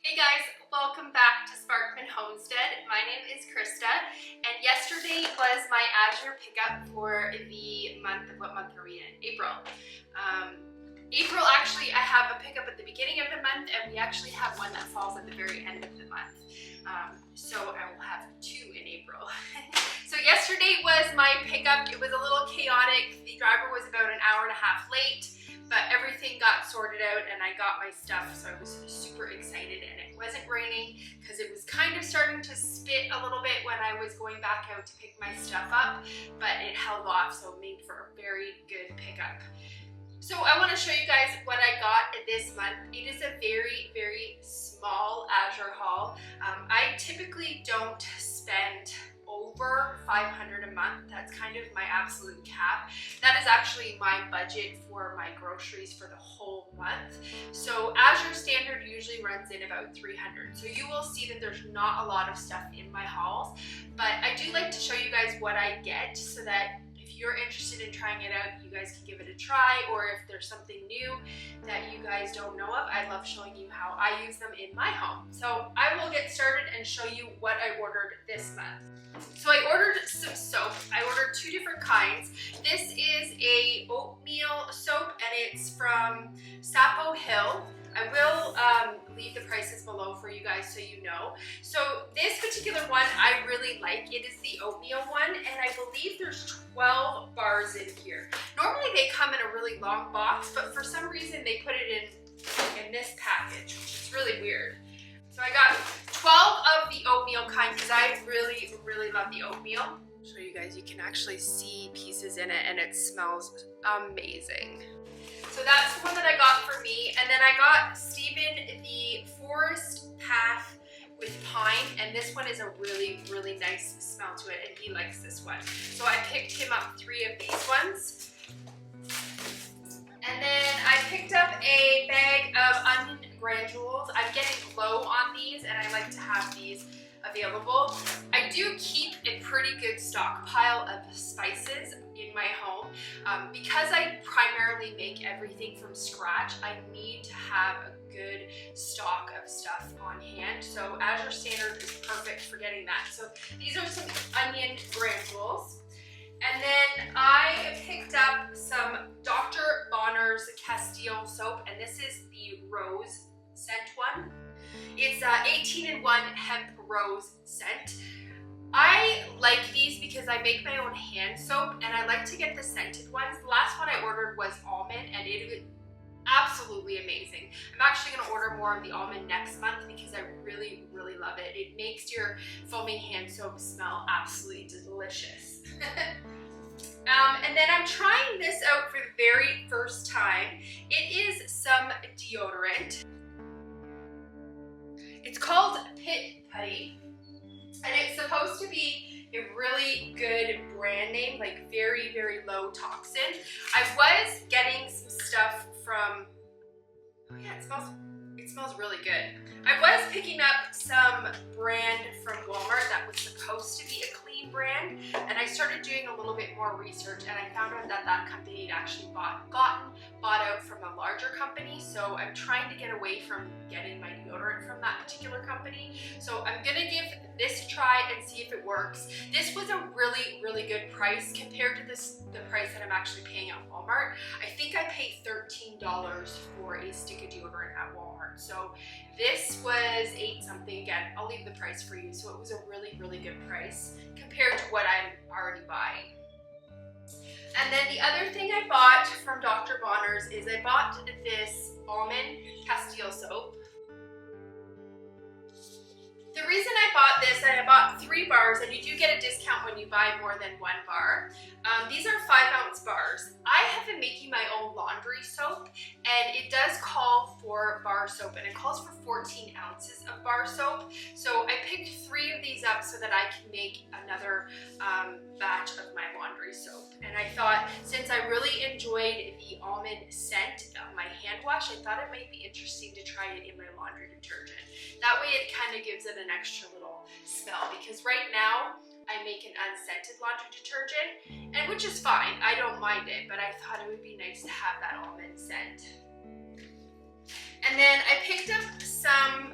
Hey guys, welcome back to Sparkman Homestead. My name is Krista, and yesterday was my Azure pickup for the month of, what month are we in? April. April, actually, I have a pickup at the beginning of the month, and we actually have one that falls at the very end of the month. So I will have two in April. So yesterday was my pickup. It was a little chaotic. The driver was about an hour and a half late, but everything got sorted out and I got my stuff, so I was super excited. And it wasn't raining because it was kind of starting to spit a little bit when I was going back out to pick my stuff up, but it held off, so it made for a very good pickup. So I want to show you guys what I got this month. It is a very, very small Azure haul. I typically don't spend over $500 a month. That's kind of my absolute cap. That is actually my budget for my groceries for the whole month. So Azure standard usually runs in about $300. So you will see that there's not a lot of stuff in my hauls, but I do like to show you guys what I get so that if you're interested in trying it out, you guys can give it a try, or if there's something new that you guys don't know of, I love showing you how I use them in my home. So I will get started and show you what I ordered this month. So I ordered some soap. I ordered two different kinds. This is a oatmeal soap and it's from Sapo Hill. I will leave the prices below for you guys so you know. So this particular one I really like. It is the oatmeal one, and I believe there's 12 bars in here. Normally they come in a really long box, but for some reason they put it in this package, which is really weird. So I got 12 of the oatmeal kind because I really, really love the oatmeal. I'll show you guys, you can actually see pieces in it and it smells amazing. So that's the one that I got for me. And then I got Steven the Forest Path with Pine, and this one is a really, really nice smell to it, and he likes this one. So I picked him up 3 of these ones. And then I picked up a bag of onion granules. I'm getting low on these, and I like to have these available. I do keep a pretty good stockpile of spices in my home. Because I primarily make everything from scratch, I need to have a good stock of stuff on hand. So Azure Standard is perfect for getting that. So these are some onion granules. And then I picked up some Dr. Bonner's Castile soap, and this is the rose scent one. It's 18-in-1 hemp rose scent. I like these because I make my own hand soap, and I like to get the scented ones. The last one I ordered was almond, and it was absolutely amazing. I'm actually going to order more of the almond next month because I really, really love it. It makes your foaming hand soap smell absolutely delicious. And then I'm trying this out for the very first time. It is some deodorant. It's called Pit Putty, and it's supposed to be a really good brand name, like very, very low toxin. I was getting some stuff from, oh yeah, it smells really good. I was picking up some brand from Walmart that was supposed to be a clean brand, and I started doing a little bit more research, and I found out that that company had actually gotten bought out from a larger company. So I'm trying to get away from getting my deodorant from that particular company. So I'm gonna give this a try and see if it works. This was a really, really good price compared to the price that I'm actually paying at Walmart. I think I paid $13 for a stick of deodorant at Walmart. So this was 8 something. Again, I'll leave the price for you. So it was a really, really good price compared to what I'm already buying. And then the other thing I bought from Dr. Bonner's is I bought this almond Castile soap. The reason I bought this, and I bought 3 bars, and you do get a discount when you buy more than 1 bar. These are 5-ounce bars. I have been making my own laundry soap, and it does call for bar soap, and it calls for 14 ounces of bar soap. So I picked 3 of these up so that I can make another batch of my laundry soap. And I thought, since I really enjoyed the almond scent of my hand wash, I thought it might be interesting to try it in my laundry detergent. That way it kind of gives it an extra little smell, because right now I make an unscented laundry detergent, and which is fine, I don't mind it, but I thought it would be nice to have that almond scent. And then I picked up some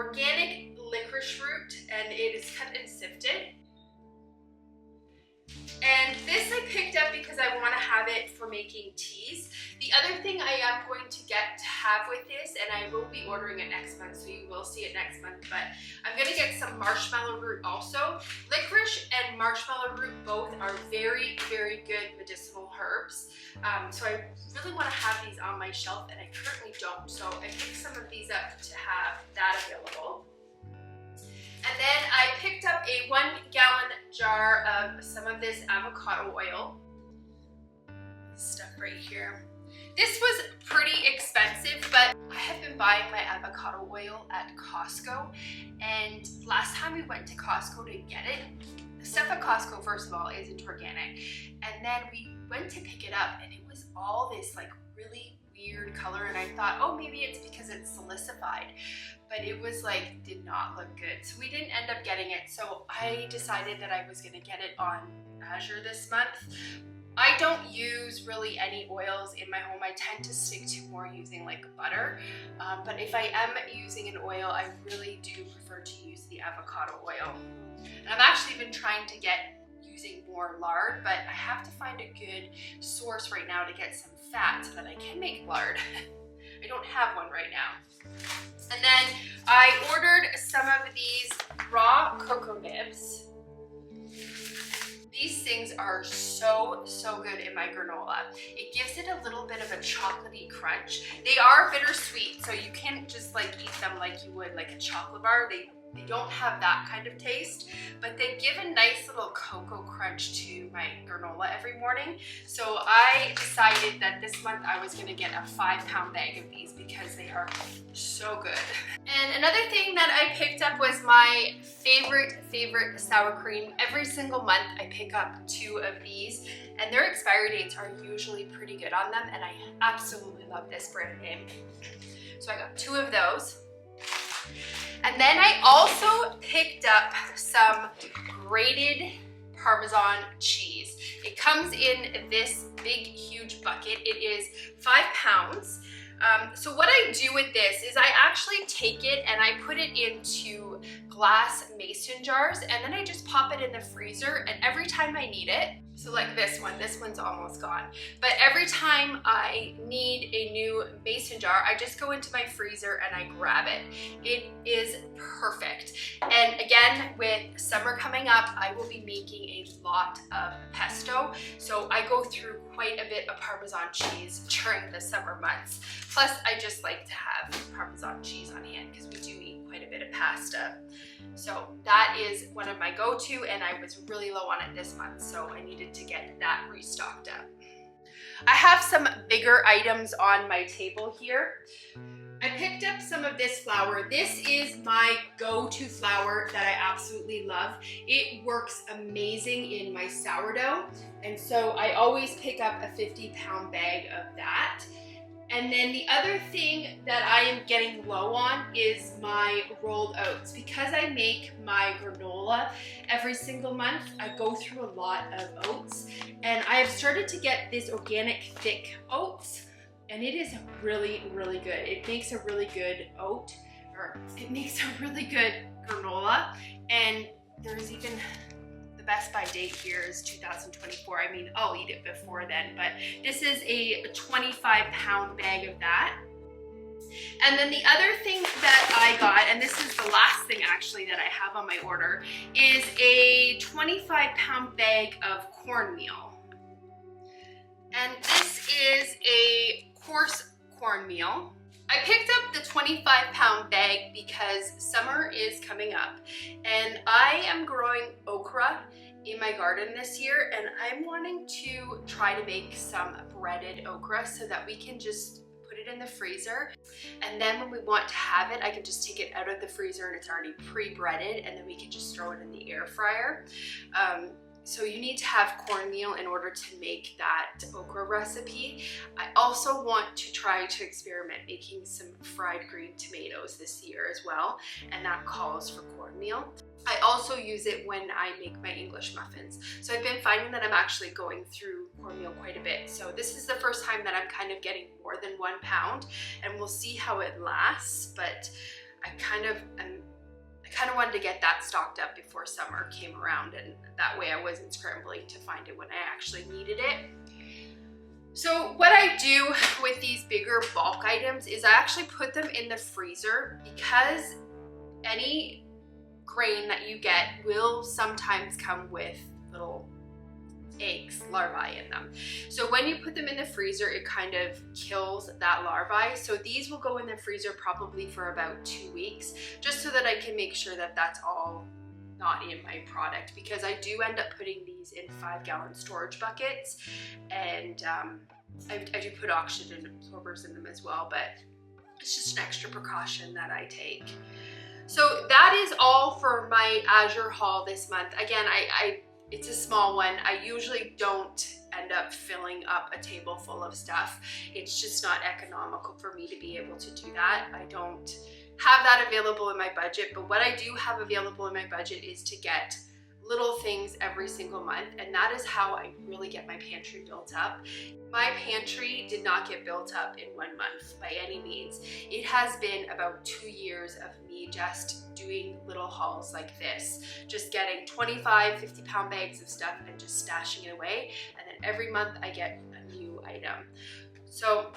organic licorice root, and it is cut and sifted. And this I picked up because I want to have it for making teas. The other thing I am going to get to have with this, and I will be ordering it next month, so you will see it next month, but I'm going to get some marshmallow root also. Licorice and marshmallow root both are very, very good medicinal herbs. So I really want to have these on my shelf, and I currently don't. So I picked some of these up to have that available. And then I picked up a 1 gallon jar of some of this avocado oil. This stuff right here. This was pretty expensive, but I have been buying my avocado oil at Costco. And last time we went to Costco to get it, the stuff at Costco, first of all, isn't organic. And then we went to pick it up, and it was all this like really weird color, and I thought, oh, maybe it's because it's silicified, but it was like, did not look good. So we didn't end up getting it. So I decided that I was gonna get it on Azure this month. I don't use really any oils in my home. I tend to stick to more using like butter. But if I am using an oil, I really do prefer to use the avocado oil. And I've actually been trying to get using more lard, but I have to find a good source right now to get some fat so that I can make lard. I don't have one right now. And then I ordered some of these raw cocoa nibs. These things are so good in my granola. It gives it a little bit of a chocolatey crunch. They are bittersweet, so you can't just like eat them like you would like a chocolate bar. They don't have that kind of taste, but they give a nice little cocoa crunch to my granola every morning. So I decided that this month I was gonna get a 5-pound bag of these because they are so good. And another thing that I picked up was my favorite sour cream. Every single month I pick up 2 of these, and their expiry dates are usually pretty good on them, and I absolutely love this brand name. So I got 2 of those. And then I also picked up some grated Parmesan cheese. It comes in this big, huge bucket. It is 5 pounds. So what I do with this is I actually take it and I put it into glass mason jars, and then I just pop it in the freezer, and every time I need it, so like this one's almost gone, but every time I need a new mason jar, I just go into my freezer and I grab it. It is perfect. And again, with summer coming up, I will be making a lot of pesto, so I go through quite a bit of Parmesan cheese during the summer months. Plus, I just like to have Parmesan cheese on hand because we do eat quite a bit of pasta. So that is one of my go-to, and I was really low on it this month, so I needed to get that restocked up. I have some bigger items on my table here. I picked up some of this flour. This is my go-to flour that I absolutely love. It works amazing in my sourdough, and so I always pick up a 50-pound bag of that. And then the other thing that I am getting low on is my rolled oats. Because I make my granola every single month, I go through a lot of oats. And I have started to get this organic thick oats, and it is really good. It makes a really good oat, or it makes a really good granola. And there's even, the best by date here is 2024. I mean, I'll eat it before then, but this is a 25-pound bag of that. And then the other thing that I got, and this is the last thing actually that I have on my order, is a 25-pound bag of cornmeal. And this is a coarse cornmeal. I picked up the 25-pound bag because summer is coming up, and I am growing okra in my garden this year, and I'm wanting to try to make some breaded okra so that we can just put it in the freezer, and then when we want to have it, I can just take it out of the freezer and it's already pre-breaded, and then we can just throw it in the air fryer. So you need to have cornmeal in order to make that okra recipe. I also want to try to experiment making some fried green tomatoes this year as well, and that calls for cornmeal. I also use it when I make my English muffins. So I've been finding that I'm actually going through cornmeal quite a bit. So this is the first time that I'm kind of getting more than 1 pound, and we'll see how it lasts, but I kind of am wanted to get that stocked up before summer came around, and that way I wasn't scrambling to find it when I actually needed it. So what I do with these bigger bulk items is I actually put them in the freezer, because any grain that you get will sometimes come with little eggs, larvae in them. So when you put them in the freezer, it kind of kills that larvae. So these will go in the freezer probably for about 2 weeks, just so that I can make sure that that's all not in my product, because I do end up putting these in 5-gallon storage buckets, and I do put oxygen absorbers in them as well, but it's just an extra precaution that I take. So that is all for my Azure haul this month. Again, it's a small one. I usually don't end up filling up a table full of stuff. It's just not economical for me to be able to do that. I don't have that available in my budget, but what I do have available in my budget is to get little things every single month, and that is how I really get my pantry built up. My pantry did not get built up in 1 month by any means. It has been about 2 years of me just doing little hauls like this, just getting 25, 50-pound bags of stuff and just stashing it away, and then every month I get a new item. So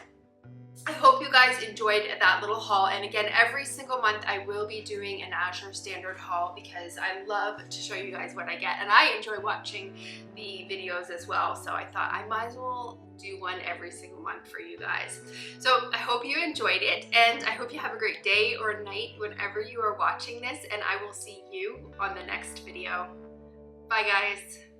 I hope you guys enjoyed that little haul, and again, every single month I will be doing an Azure standard haul, because I love to show you guys what I get, and I enjoy watching the videos as well, so I thought I might as well do one every single month for you guys. So I hope you enjoyed it, and I hope you have a great day or night whenever you are watching this, and I will see you on the next video. Bye guys.